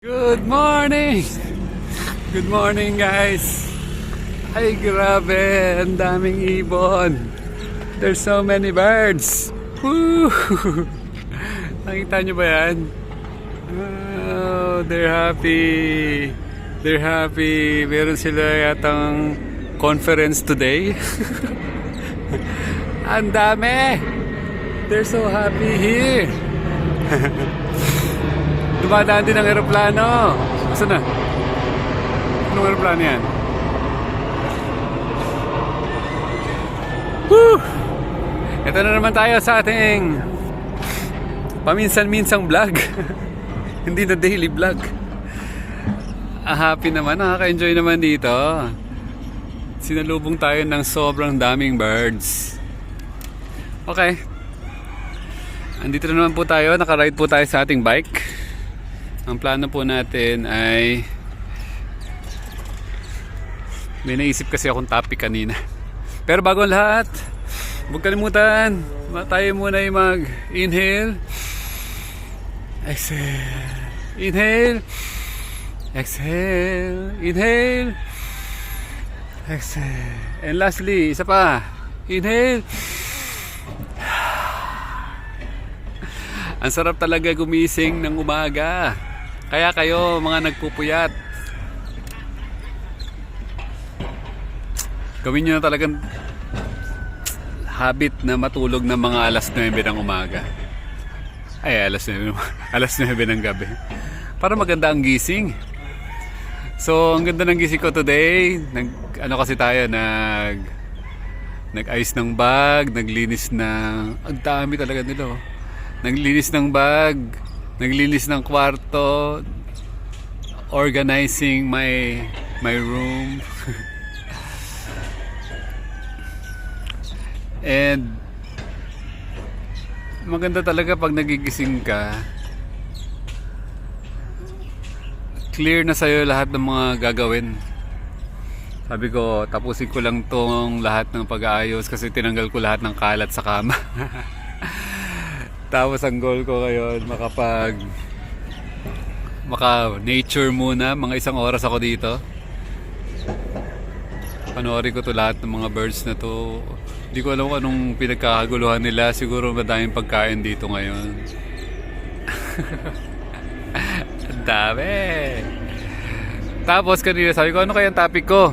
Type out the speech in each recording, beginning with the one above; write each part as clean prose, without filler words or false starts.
Good morning! Good morning guys! Ay grabe, ang daming ibon. There's so many birds. Woo! Nakita nyo ba yan? Oh, they're happy. They're happy. Meron sila yatang conference today. Ang dami! They're so happy here. Dumadaan din ang aeroplano. Saan na? Anong aeroplano yan? Woo! Ito na naman tayo sa ating paminsan-minsang vlog. Hindi na daily vlog. Happy naman, nakaka-enjoy naman dito. Sinalubong tayo ng sobrang daming birds. Okay. Andito na naman po tayo, nakaride po tayo sa ating bike. Ang plano po natin ay may naisip kasi akong topic kanina. Pero bago ang lahat, huwag kalimutan, tayo muna ay mag-inhale, exhale, inhale, exhale, inhale, exhale, and lastly, isa pa, inhale. Ang sarap talaga gumising ng umaga. Kaya kayo mga nagpupuyat, gawin nyo na talagang habit na matulog ng mga alas 9 ng umaga. Ay, alas 9 ng gabi. Para maganda ang gising. So, ang ganda ng gising ko today. Kasi tayo, nag-ayos ng bag, naglinis ng, ang dami talaga nila. Naglinis ng bag, naglinis ng kwarto, organizing my room. And maganda talaga pag nagigising ka, clear na sa'yo lahat ng mga gagawin. Sabi ko, tapusin ko lang tong lahat ng pag-aayos kasi tinanggal ko lahat ng kalat sa kama. Tapos ang goal ko ngayon, maka-nature muna, mga 1 oras ako dito. Panoorin ko to lahat ng mga birds na to. Hindi ko alam kung anong pinagkakaguluhan nila. Siguro madaming pagkain dito ngayon. Ang dami! Tapos kanina sabi ko, ano kaya ang topic ko?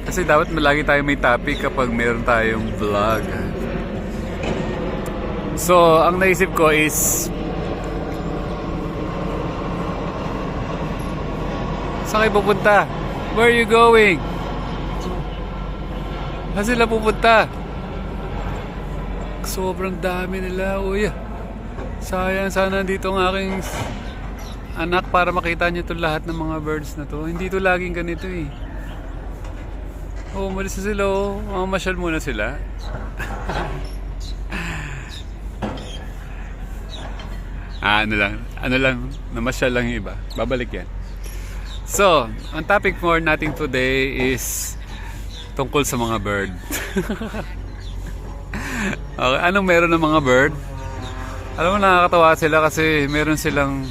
Kasi dapat lagi tayo may topic kapag meron tayong vlog. So, ang naisip ko is saan kayo pupunta? Where are you going? Saan sila pupunta? Sobrang dami nila. Uy, sayang, sana nandito ang aking anak para makita niyo itong lahat ng mga birds na to. Hindi to laging ganito eh. Umalis na sila oh. Mamasyal muna sila. Ano lang, namasyal lang yung iba. Babalik yan. So, ang topic for natin today is tungkol sa mga bird. Okay, anong meron ng mga bird? Alam mo, nakakatawa sila kasi meron silang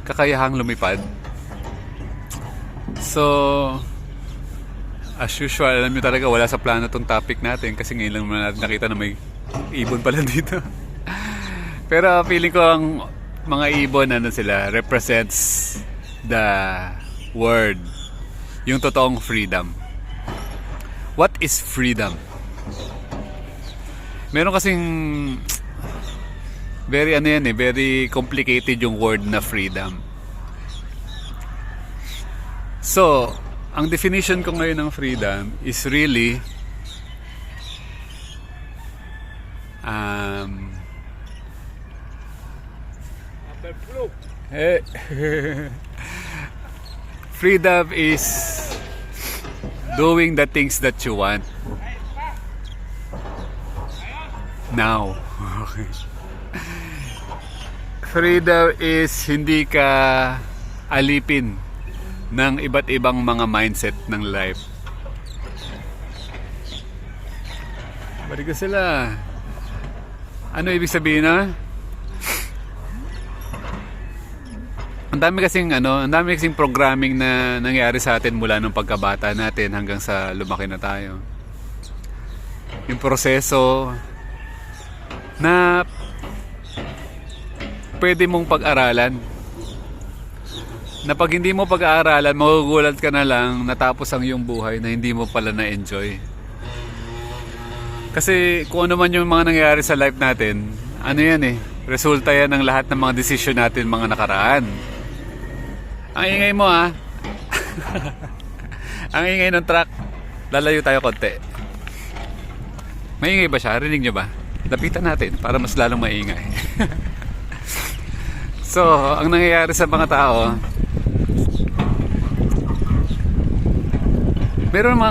kakayahang lumipad. So, as usual, alam nyo talaga wala sa plano tong topic natin kasi ngayon lang natin nakita na may ibon pala dito. Pero feeling ko ang mga ibon sila represents the word, yung totoong freedom. What is freedom? Meron kasing very very complicated yung word na freedom. So, ang definition ko ngayon ng freedom is really freedom is doing the things that you want now. Okay. Freedom is hindi ka alipin ng iba't ibang mga mindset ng life. Balik ko sila. Ano ibig sabihin na? ang dami kasing programming na nangyari sa atin mula nung pagkabata natin hanggang sa lumaki na tayo. Yung proseso na pwede mong pag-aralan. Na pag hindi mo pag-aaralan, magugulat ka na lang natapos ang iyong buhay na hindi mo pala na-enjoy. Kasi kung ano man yung mga nangyayari sa life natin, ano yan eh, resulta yan ng lahat ng mga desisyon natin mga nakaraan. Ang ingay mo ah. Ang ingay ng truck. Lalayo tayo konti. Maingay ba siya? Rinig nyo ba? Lapitan natin para mas lalong maingay. So, ang nangyayari sa mga tao, meron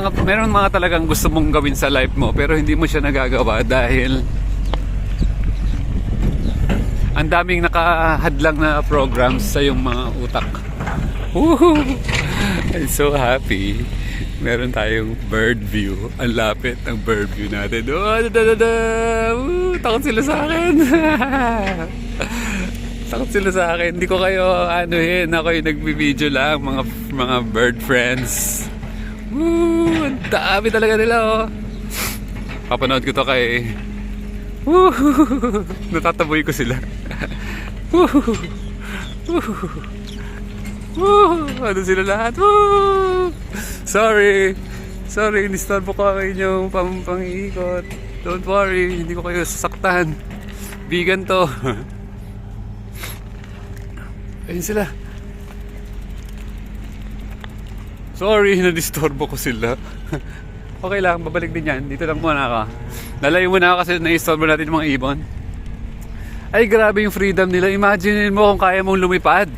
mga talagang gusto mong gawin sa life mo pero hindi mo siya nagagawa dahil ang daming nakahadlang na programs sa iyong mga utak. Woohoo! I'm so happy. Meron tayong bird view. Ang lapit ng bird view natin. Oh, takot sila sa akin. Takot sila sa akin. Hindi ko kayo anuhin. Ako yung nagbibideo lang. Mga bird friends. Woo! Ang dami talaga nila oh. Papanood ko to kay natataboy ko sila. Ano sila lahat? Sorry, inistorbo ko ang inyong pang-iikot. Don't worry, hindi ko kayo sasaktan. Vegan to. Ayun sila. Sorry, nadistorbo ko sila. Okay lang, babalik din yan. Dito lang muna ako. Nalayo muna ako kasi na-istorbo natin yung mga ibon. Ay, grabe yung freedom nila. Imagine mo kung kaya mong lumipad.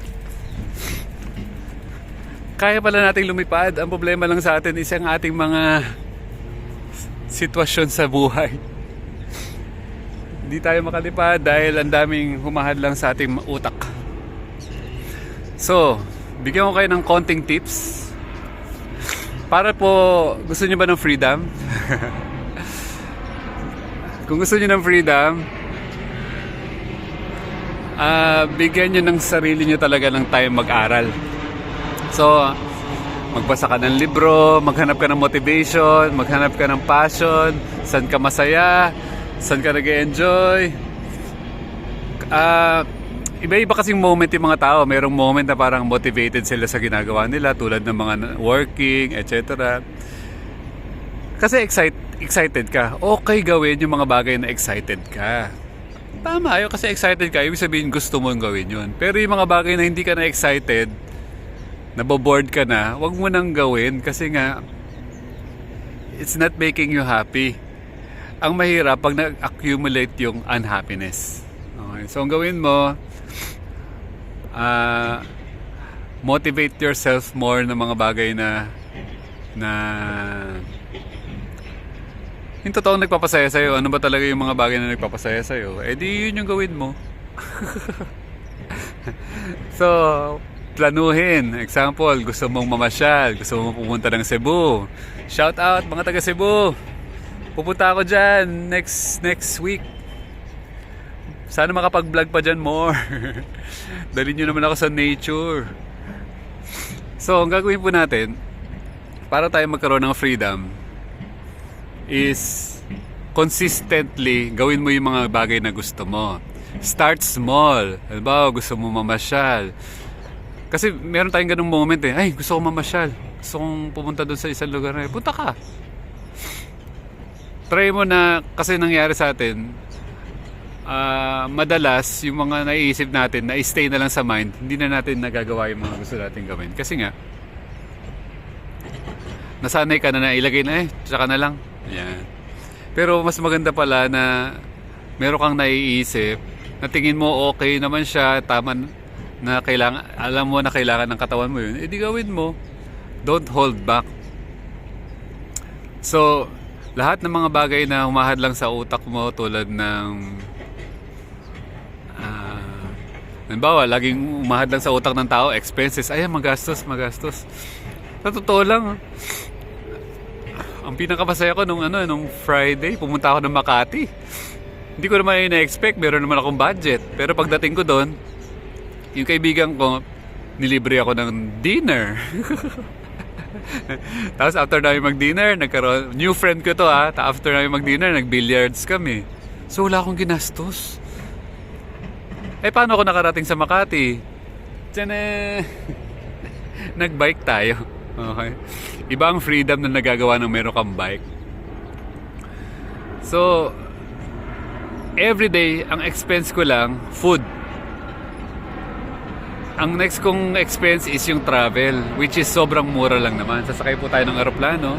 Kaya pala nating lumipad. Ang problema lang sa atin is ang ating mga sitwasyon sa buhay. Hindi tayo makalipad dahil ang daming humahad lang sa ating utak. So, bigyan ko kayo ng konting tips. Para po, gusto niyo ba ng freedom? Kung gusto niyo ng freedom, bigyan niyo ng sarili niyo talaga ng time mag-aral. So, magbasa ka ng libro, maghanap ka ng motivation, maghanap ka ng passion, saan ka masaya, saan ka nag-enjoy. Iba-iba kasing moment yung mga tao. Merong moment na parang motivated sila sa ginagawa nila, tulad ng mga working, etc. Kasi excited ka. Okay gawin yung mga bagay na excited ka. Tama yun, kasi excited ka, ibig sabihin gusto mong gawin yun. Pero yung mga bagay na hindi ka na excited, naboboard ka na, wag mo nang gawin kasi nga it's not making you happy. Ang mahirap pag nag-accumulate yung unhappiness. Okay, so ang gawin mo, motivate yourself more ng mga bagay na yung totoong nagpapasaya sa'yo. Ano ba talaga yung mga bagay na nagpapasaya sa'yo? Eh di yun yung gawin mo. So, planuhin. Example, gusto mong mamasyal, gusto mong pumunta ng Cebu. Shout out mga taga Cebu. Pupunta ako dyan next week. Sana makapag-vlog pa dyan more. Dalhin nyo naman ako sa nature. So, ang gagawin po natin para tayo magkaroon ng freedom is consistently gawin mo yung mga bagay na gusto mo. Start small. Halimbawa, gusto mo mamasyal. Kasi meron tayong ganung moment eh. Ay, gusto kong mamasyal. Gusto kong pumunta doon sa isang lugar na punta ka. Try mo na, kasi nangyari sa atin, madalas yung mga naiisip natin na stay na lang sa mind, hindi na natin nagagawa yung mga gusto natin gawin. Kasi nga, nasanay ka na ilagay na tsaka na lang. Yan. Pero mas maganda pala na meron kang naiisip na tingin mo okay naman siya, tama na kailangan, alam mo na kailangan ng katawan mo yun, edi gawin mo. Don't hold back. So, lahat ng mga bagay na humahad lang sa utak mo tulad ng halimbawa, laging umahad lang sa utak ng tao, expenses, ay magastos. Sa totoo lang, ang pinakapasaya ko nung Friday, pumunta ako ng Makati. Hindi ko naman na-expect, meron naman akong budget. Pero pagdating ko doon, yung kaibigan ko, nilibre ako ng dinner. Tapos after namin mag-dinner, nagkaroon, new friend ko to after namin mag-dinner, nag-billiards kami. So wala akong ginastos. Paano ako nakarating sa Makati? Tiyane! Nag-bike tayo. Okay. Iba ang freedom na nagagawa ng meron kang bike. So, everyday, ang expense ko lang, food. Ang next kong expense is yung travel, which is sobrang mura lang naman. Sasakay po tayo ng aeroplano.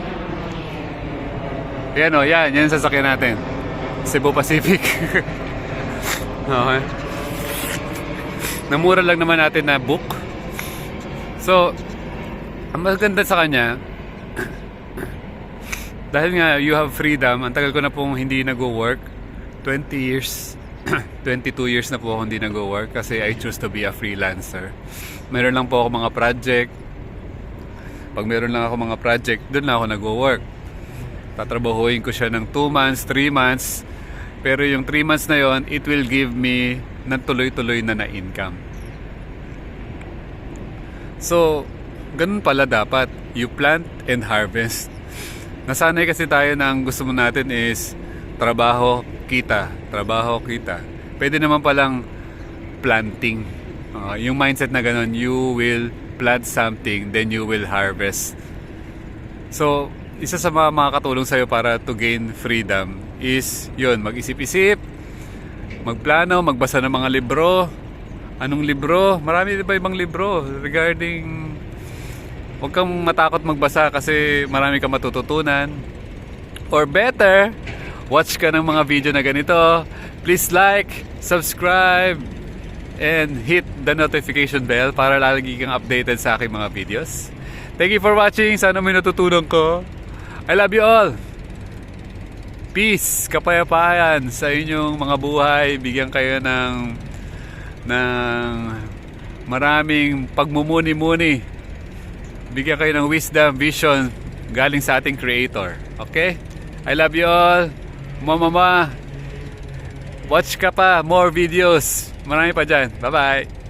Yan yan sasakyan natin. Cebu Pacific. Okay. Namura lang naman natin na book. So, ang maganda sa kanya, dahil nga you have freedom, ang tagal ko na pong hindi nag-work, 20 years, 22 years na po ako hindi nag-work kasi I choose to be a freelancer. Meron lang po ako mga project. Pag meron lang ako mga project, doon lang ako nag-work. Tatrabahuin ko siya ng 2 months, 3 months. Pero yung 3 months na yon, it will give me ng tuloy-tuloy na income. So, ganun pala dapat. You plant and harvest. Nasanay kasi tayo na ang gusto mo natin is trabaho, kita. Trabaho, kita. Pwede naman palang planting. Yung mindset na ganun, you will plant something, then you will harvest. So, isa sa mga makakatulong sa'yo para to gain freedom is yun, mag-isip-isip, magplano, magbasa ng mga libro. Anong libro? Marami ba ibang libro regarding... Huwag kang matakot magbasa kasi marami kang matututunan. Or better, watch ka ng mga video na ganito. Please like, subscribe, and hit the notification bell para lagi kang updated sa aking mga videos. Thank you for watching. Sana may natutunan ko. I love you all. Peace, kapayapaan sa inyong mga buhay. Bigyan kayo ng maraming pagmumuni-muni. Bigyan kayo ng wisdom, vision galing sa ating Creator. Okay? I love you all. Mama, watch ka pa more videos. Marami pa dyan. Bye-bye.